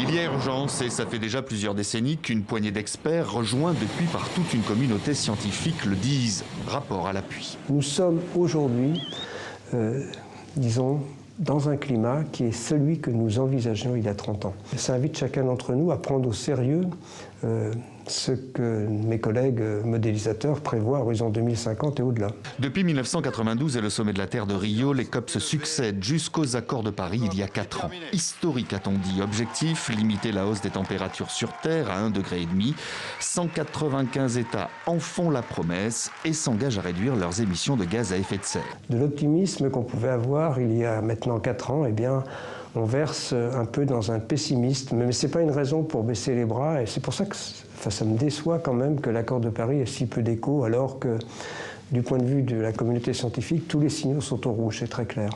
Il y a urgence et ça fait déjà plusieurs décennies qu'une poignée d'experts, rejoints depuis par toute une communauté scientifique, le disent. Rapport à l'appui. Nous sommes aujourd'hui, disons, dans un climat qui est celui que nous envisagions il y a 30 ans. Ça invite chacun d'entre nous à prendre au sérieux ce que mes collègues modélisateurs prévoient à horizon 2050 et au-delà. Depuis 1992 et le sommet de la Terre de Rio, les COP se succèdent jusqu'aux accords de Paris il y a 4 ans. Historique, a-t-on dit. Objectif, limiter la hausse des températures sur Terre à 1,5 degré. 195 États en font la promesse et s'engagent à réduire leurs émissions de gaz à effet de serre. De l'optimisme qu'on pouvait avoir il y a maintenant 4 ans, eh bien, on verse un peu dans un pessimisme, mais ce n'est pas une raison pour baisser les bras, et c'est pour ça que ça me déçoit quand même que l'accord de Paris ait si peu d'écho, alors que du point de vue de la communauté scientifique, tous les signaux sont au rouge, c'est très clair.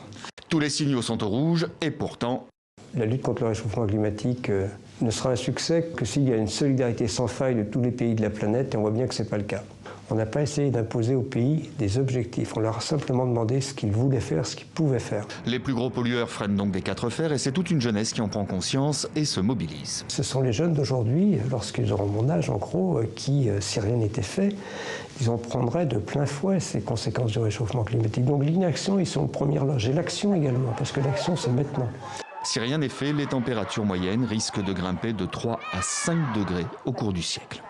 Tous les signaux sont au rouge et pourtant... La lutte contre le réchauffement climatique ne sera un succès que s'il y a une solidarité sans faille de tous les pays de la planète, et on voit bien que ce n'est pas le cas. On n'a pas essayé d'imposer aux pays des objectifs, on leur a simplement demandé ce qu'ils voulaient faire, ce qu'ils pouvaient faire. Les plus gros pollueurs freinent donc des 4 fers et c'est toute une jeunesse qui en prend conscience et se mobilise. Ce sont les jeunes d'aujourd'hui, lorsqu'ils auront mon âge en gros, qui, si rien n'était fait, ils en prendraient de plein fouet ces conséquences du réchauffement climatique. Donc l'inaction, ils sont en première loge, et l'action également, parce que l'action c'est maintenant. Si rien n'est fait, les températures moyennes risquent de grimper de 3 à 5 degrés au cours du siècle.